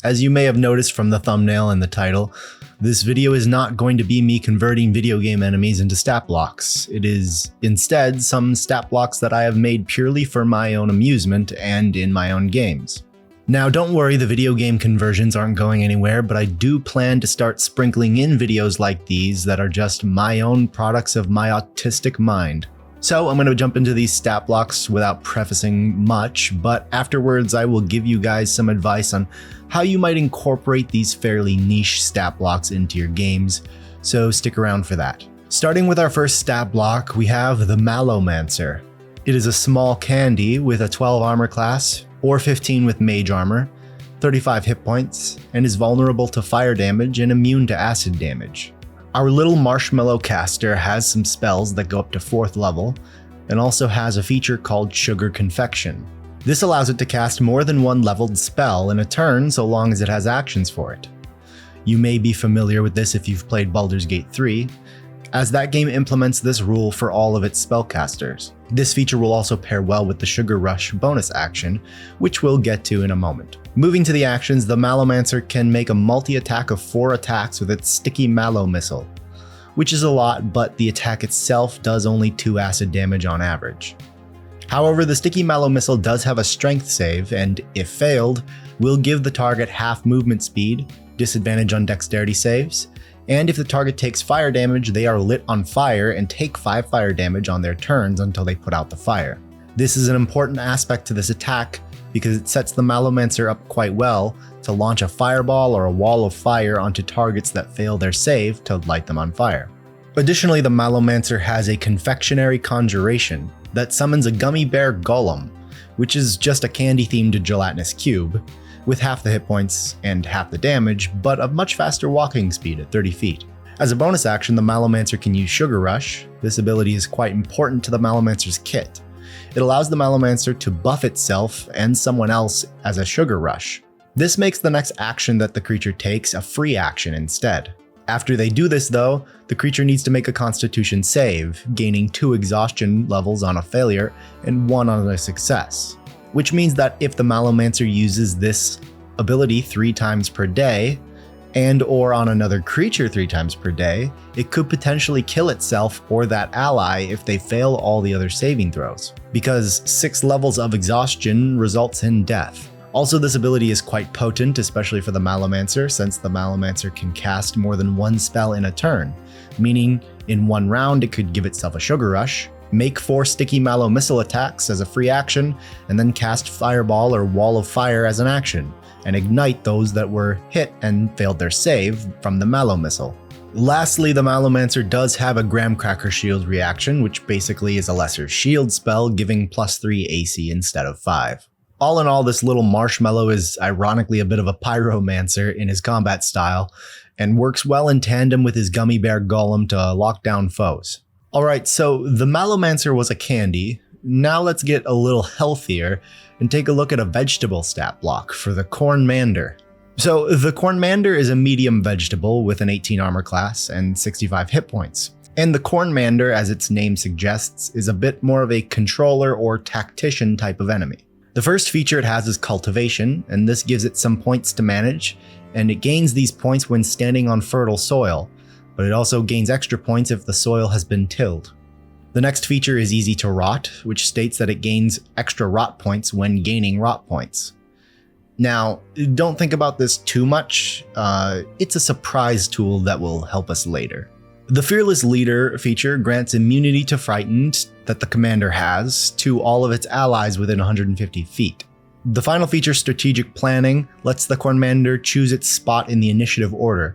As you may have noticed from the thumbnail and the title, this video is not going to be me converting video game enemies into stat blocks. It is instead some stat blocks that I have made purely for my own amusement and in my own games. Now don't worry, the video game conversions aren't going anywhere, but I do plan to start sprinkling in videos like these that are just my own products of my autistic mind. So I'm going to jump into these stat blocks without prefacing much, but afterwards I will give you guys some advice on how you might incorporate these fairly niche stat blocks into your games, so stick around for that. Starting with our first stat block, we have the Mallomancer. It is a small candy with a 12 armor class, or 15 with mage armor, 35 hit points, and is vulnerable to fire damage and immune to acid damage. Our little marshmallow caster has some spells that go up to 4th level, and also has a feature called Sugar Confection. This allows it to cast more than one leveled spell in a turn so long as it has actions for it. You may be familiar with this if you've played Baldur's Gate 3, as that game implements this rule for all of its spellcasters. This feature will also pair well with the Sugar Rush bonus action, which we'll get to in a moment. Moving to the actions, the Mallomancer can make a multi-attack of 4 attacks with its Sticky Mallow Missile, which is a lot, but the attack itself does only 2 acid damage on average. However, the Sticky Mallow Missile does have a strength save, and if failed, will give the target half movement speed, disadvantage on dexterity saves, and if the target takes fire damage, they are lit on fire and take 5 fire damage on their turns until they put out the fire. This is an important aspect to this attack because it sets the Mallomancer up quite well to launch a fireball or a wall of fire onto targets that fail their save to light them on fire. Additionally, the Mallomancer has a confectionery conjuration that summons a gummy bear golem, which is just a candy-themed gelatinous cube, with half the hit points and half the damage, but a much faster walking speed at 30 feet. As a bonus action, the Mallomancer can use Sugar Rush. This ability is quite important to the Mallomancer's kit. It allows the Mallomancer to buff itself and someone else as a Sugar Rush. This makes the next action that the creature takes a free action instead. After they do this though, the creature needs to make a Constitution save, gaining 2 exhaustion levels on a failure and 1 on a success. Which means that if the Mallomancer uses this ability 3 times per day, and or on another creature 3 times per day, it could potentially kill itself or that ally if they fail all the other saving throws, because 6 levels of exhaustion results in death. Also, this ability is quite potent, especially for the Mallomancer, since the Mallomancer can cast more than 1 spell in a turn, meaning in 1 round it could give itself a Sugar Rush, make 4 Sticky Mallow Missile attacks as a free action, and then cast Fireball or Wall of Fire as an action, and ignite those that were hit and failed their save from the Mallow Missile. Lastly, the Mallomancer does have a Graham Cracker Shield reaction, which basically is a lesser shield spell giving +3 AC instead of 5. All in all, this little marshmallow is ironically a bit of a pyromancer in his combat style, and works well in tandem with his gummy bear golem to lock down foes. Alright, so the Mallomancer was a candy. Now let's get a little healthier and take a look at a vegetable stat block for the Cornmander. So the Cornmander is a medium vegetable with an 18 armor class and 65 hit points. And the Cornmander, as its name suggests, is a bit more of a controller or tactician type of enemy. The first feature it has is Cultivation, and this gives it some points to manage, and it gains these points when standing on fertile soil, but it also gains extra points if the soil has been tilled. The next feature is Easy to Rot, which states that it gains extra rot points when gaining rot points. Now, don't think about this too much, it's a surprise tool that will help us later. The Fearless Leader feature grants immunity to Frightened that the commander has to all of its allies within 150 feet. The final feature, Strategic Planning, lets the Cornmander choose its spot in the initiative order,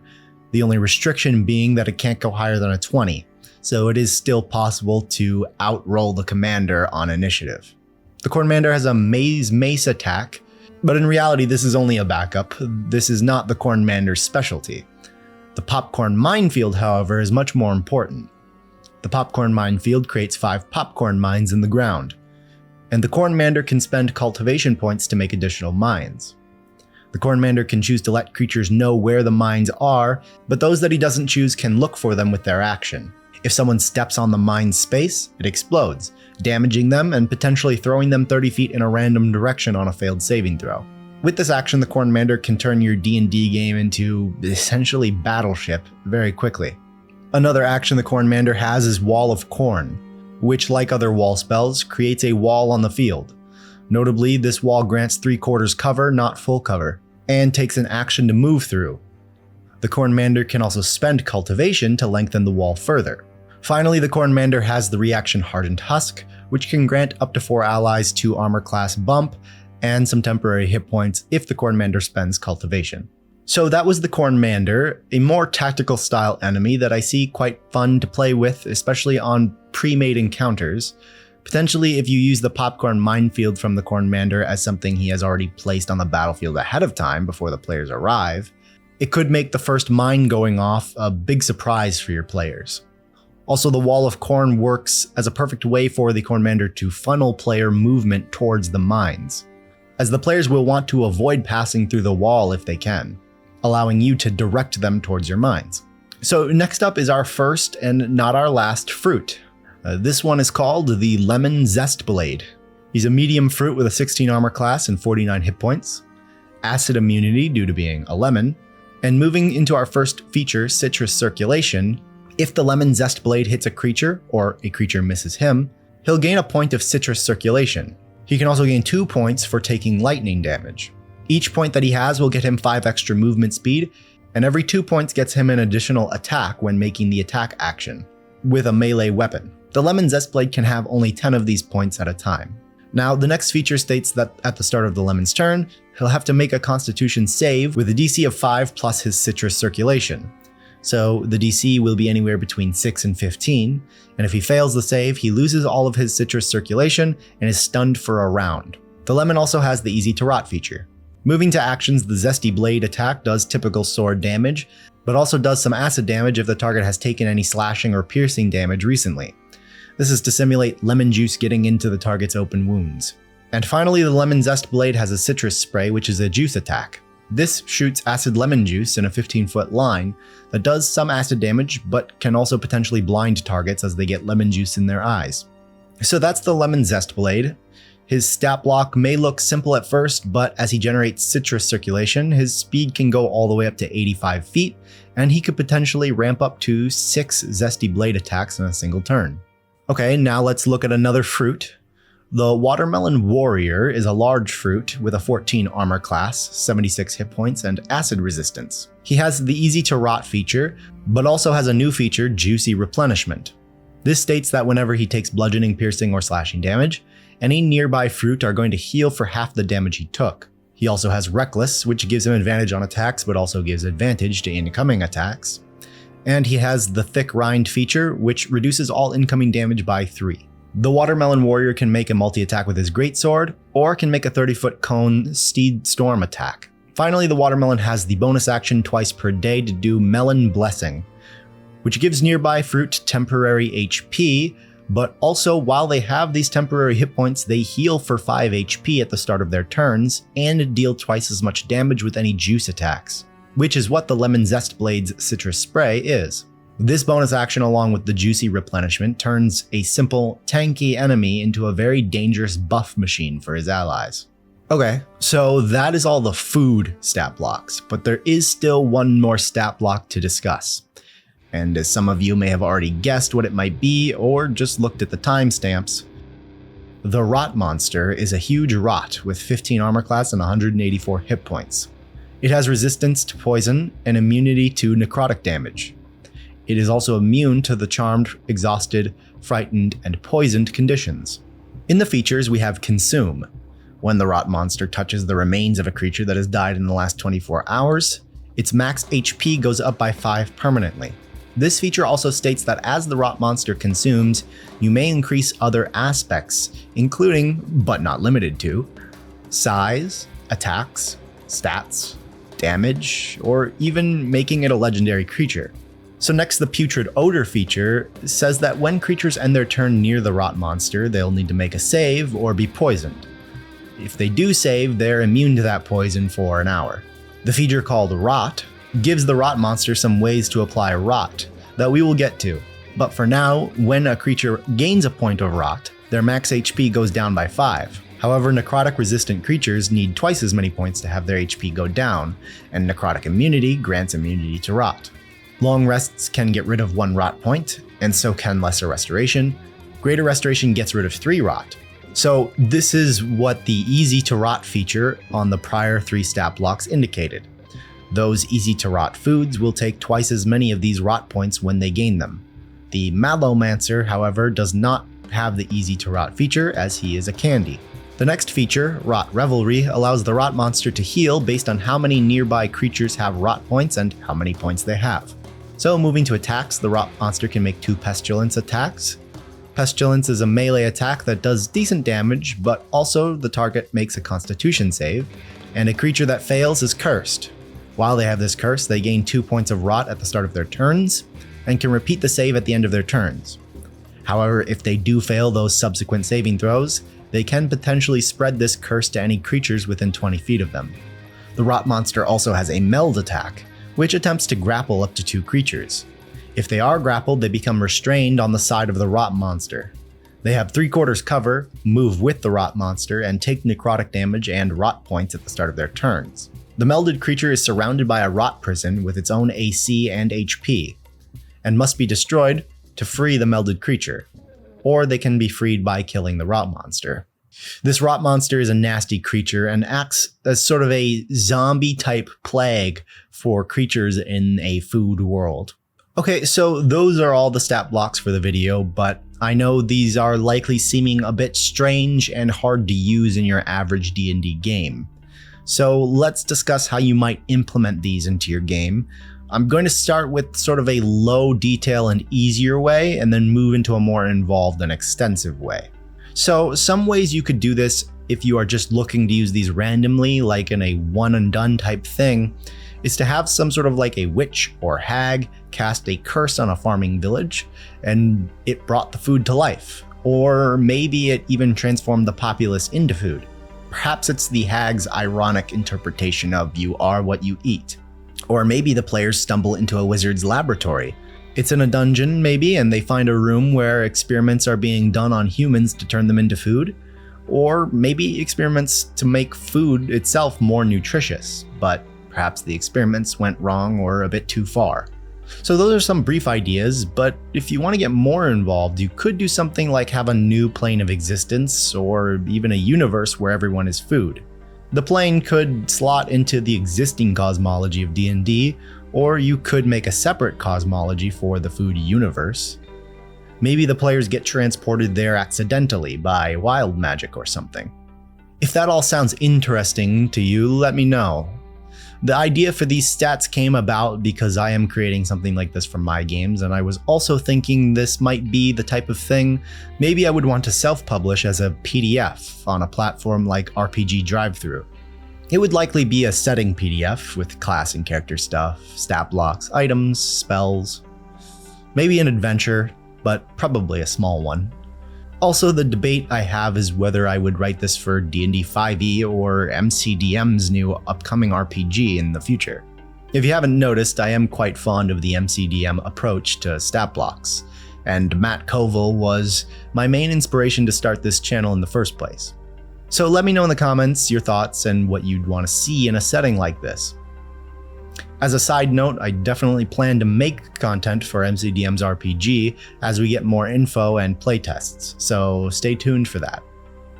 the only restriction being that it can't go higher than a 20, so it is still possible to outroll the commander on initiative. The Cornmander has a Mace attack, but in reality this is only a backup. This is not the Cornmander's specialty. The Popcorn Minefield, however, is much more important. The Popcorn Minefield creates 5 popcorn mines in the ground, and the Cornmander can spend cultivation points to make additional mines. The Cornmander can choose to let creatures know where the mines are, but those that he doesn't choose can look for them with their action. If someone steps on the mine's space, it explodes, damaging them and potentially throwing them 30 feet in a random direction on a failed saving throw. With this action, the Cornmander can turn your D&D game into essentially Battleship very quickly. Another action the Cornmander has is Wall of Corn, which, like other wall spells, creates a wall on the field. Notably, this wall grants 3/4 cover, not full cover, and takes an action to move through. The Cornmander can also spend Cultivation to lengthen the wall further. Finally, the Cornmander has the reaction Hardened Husk, which can grant up to 4 allies 2 armor class bump and some temporary hit points if the Cornmander spends Cultivation. So that was the Cornmander, a more tactical style enemy that I see quite fun to play with, especially on pre-made encounters. Potentially, if you use the popcorn minefield from the Cornmander as something he has already placed on the battlefield ahead of time before the players arrive, it could make the first mine going off a big surprise for your players. Also, the Wall of Corn works as a perfect way for the Cornmander to funnel player movement towards the mines, as the players will want to avoid passing through the wall if they can, allowing you to direct them towards your mines. So next up is our first and not our last fruit. This one is called the Lemon Zestblade. He's a medium fruit with a 16 armor class and 49 hit points, acid immunity due to being a lemon, and moving into our first feature, Citrus Circulation. If the Lemon Zestblade hits a creature, or a creature misses him, he'll gain a point of Citrus Circulation. He can also gain 2 points for taking lightning damage. Each point that he has will get him 5 extra movement speed, and every 2 points gets him an additional attack when making the attack action, with a melee weapon. The Lemon Zestblade can have only 10 of these points at a time. Now, the next feature states that at the start of the Lemon's turn, he'll have to make a Constitution save with a DC of 5 plus his Citrus Circulation. So the DC will be anywhere between 6 and 15, and if he fails the save, he loses all of his Citrus Circulation and is stunned for a round. The Lemon also has the Easy to Rot feature. Moving to actions, the Zesty Blade attack does typical sword damage, but also does some acid damage if the target has taken any slashing or piercing damage recently. This is to simulate lemon juice getting into the target's open wounds. And finally, the Lemon Zestblade has a Citrus Spray, which is a juice attack. This shoots acid lemon juice in a 15-foot line that does some acid damage, but can also potentially blind targets as they get lemon juice in their eyes. So that's the Lemon Zestblade. His stat block may look simple at first, but as he generates Citrus Circulation, his speed can go all the way up to 85 feet, and he could potentially ramp up to 6 Zesty Blade attacks in a single turn. Okay, now let's look at another fruit. The Watermelon Warrior is a large fruit with a 14 armor class, 76 hit points, and acid resistance. He has the Easy to Rot feature, but also has a new feature, Juicy Replenishment. This states that whenever he takes bludgeoning, piercing, or slashing damage, any nearby fruit are going to heal for half the damage he took. He also has Reckless, which gives him advantage on attacks, but also gives advantage to incoming attacks. And he has the Thick Rind feature, which reduces all incoming damage by 3. The Watermelon Warrior can make a multi-attack with his Greatsword, or can make a 30-foot cone Steed Storm attack. Finally, the Watermelon has the bonus action twice per day to do Melon Blessing, which gives nearby fruit temporary HP, but also while they have these temporary hit points, they heal for 5 HP at the start of their turns, and deal twice as much damage with any juice attacks, which is what the Lemon Zestblade's Citrus Spray is. This bonus action, along with the Juicy Replenishment, turns a simple, tanky enemy into a very dangerous buff machine for his allies. Okay, so that is all the food stat blocks, but there is still one more stat block to discuss. And as some of you may have already guessed what it might be, or just looked at the timestamps, the Rot Monster is a huge rot with 15 armor class and 184 hit points. It has resistance to poison and immunity to necrotic damage. It is also immune to the charmed, exhausted, frightened, and poisoned conditions. In the features, we have Consume. When the Rot Monster touches the remains of a creature that has died in the last 24 hours, its max HP goes up by 5 permanently. This feature also states that as the Rot Monster consumes, you may increase other aspects, including, but not limited to, size, attacks, stats, damage, or even making it a legendary creature. So next, the Putrid Odor feature says that when creatures end their turn near the Rot Monster, they'll need to make a save or be poisoned. If they do save, they're immune to that poison for an hour. The feature called Rot gives the Rot Monster some ways to apply Rot that we will get to. But for now, when a creature gains a point of Rot, their max HP goes down by 5. However, necrotic resistant creatures need twice as many points to have their HP go down, and necrotic immunity grants immunity to rot. Long rests can get rid of 1 rot point, and so can lesser restoration. Greater restoration gets rid of 3 rot. So this is what the easy to rot feature on the prior 3 stat blocks indicated. Those easy to rot foods will take twice as many of these rot points when they gain them. The Mallomancer, however, does not have the easy to rot feature as he is a candy. The next feature, Rot Revelry, allows the rot monster to heal based on how many nearby creatures have rot points and how many points they have. So moving to attacks, the rot monster can make 2 pestilence attacks. Pestilence is a melee attack that does decent damage, but also the target makes a constitution save, and a creature that fails is cursed. While they have this curse, they gain 2 points of rot at the start of their turns, and can repeat the save at the end of their turns. However, if they do fail those subsequent saving throws, they can potentially spread this curse to any creatures within 20 feet of them. The rot monster also has a meld attack, which attempts to grapple up to 2 creatures. If they are grappled, they become restrained on the side of the rot monster. They have 3/4 cover, move with the rot monster, and take necrotic damage and rot points at the start of their turns. The melded creature is surrounded by a rot prison with its own AC and HP, and must be destroyed to free the melded creature, or they can be freed by killing the rot monster. This rot monster is a nasty creature and acts as sort of a zombie-type plague for creatures in a food world. Okay, so those are all the stat blocks for the video, but I know these are likely seeming a bit strange and hard to use in your average D&D game. So let's discuss how you might implement these into your game. I'm going to start with sort of a low detail and easier way, and then move into a more involved and extensive way. So some ways you could do this if you are just looking to use these randomly, like in a one and done type thing, is to have some sort of like a witch or hag cast a curse on a farming village, and it brought the food to life. Or maybe it even transformed the populace into food. Perhaps it's the hag's ironic interpretation of "you are what you eat." Or maybe the players stumble into a wizard's laboratory. It's in a dungeon, maybe, and they find a room where experiments are being done on humans to turn them into food. Or maybe experiments to make food itself more nutritious, but perhaps the experiments went wrong or a bit too far. So those are some brief ideas, but if you want to get more involved, you could do something like have a new plane of existence, or even a universe where everyone is food. The plane could slot into the existing cosmology of D&D, or you could make a separate cosmology for the food universe. Maybe the players get transported there accidentally by wild magic or something. If that all sounds interesting to you, let me know. The idea for these stats came about because I am creating something like this for my games, and I was also thinking this might be the type of thing maybe I would want to self-publish as a PDF on a platform like RPG Drive-Thru. It would likely be a setting PDF with class and character stuff, stat blocks, items, spells, maybe an adventure, but probably a small one. Also, the debate I have is whether I would write this for D&D 5e or MCDM's new upcoming RPG in the future. If you haven't noticed, I am quite fond of the MCDM approach to stat blocks, and Matt Koval was my main inspiration to start this channel in the first place. So let me know in the comments your thoughts and what you'd want to see in a setting like this. As a side note, I definitely plan to make content for MCDM's RPG as we get more info and playtests, so stay tuned for that.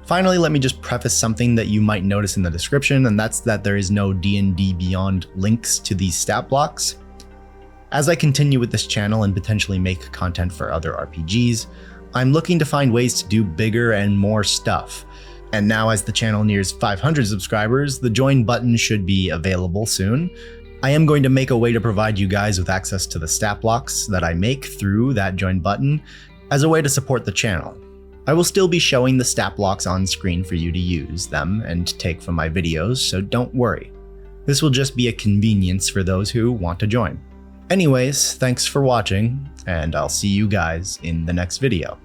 Finally, let me just preface something that you might notice in the description, and that's that there is no D&D Beyond links to these stat blocks. As I continue with this channel and potentially make content for other RPGs, I'm looking to find ways to do bigger and more stuff. And now as the channel nears 500 subscribers, the join button should be available soon. I am going to make a way to provide you guys with access to the stat blocks that I make through that join button as a way to support the channel. I will still be showing the stat blocks on screen for you to use them and take from my videos, so don't worry. This will just be a convenience for those who want to join. Anyways, thanks for watching, and I'll see you guys in the next video.